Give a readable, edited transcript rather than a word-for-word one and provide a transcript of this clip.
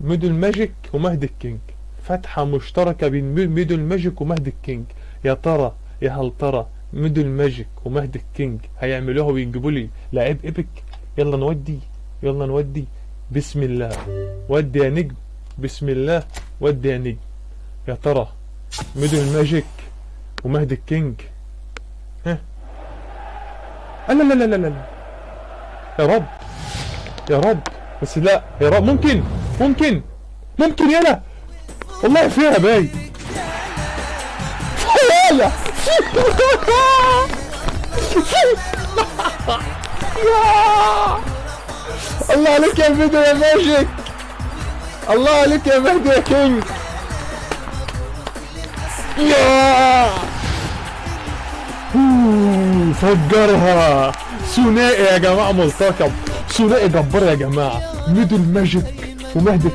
ميدل ماجيك ومهدي الكينج. فتحة مشتركة بين ميدل ماجيك ومهدي الكينج. يا ترى يا هل ترى ميدل ماجيك ومهدي الكينج هيعملوها وينجبوا لي لاعب ايبك؟ يلا نودي، يلا نودي. بسم الله. ودي يا نجم. بسم الله. ودي يا نجم. يا ترى ميدل ماجيك ومهدي الكينج. ها. لا لا لا لا لا. يا رب. يا رب. بس لا يا رب. ممكن ممكن ممكن. يلا والله فيها باي. يلا. الله عليك يا فيديو يا ماجيك. الله عليك يا مهدي يا كينج. يا فجرها. ثنائي يا جماعة ملتقب. ثنائي جبار يا جماعة. ميدل ماجيك ومهدي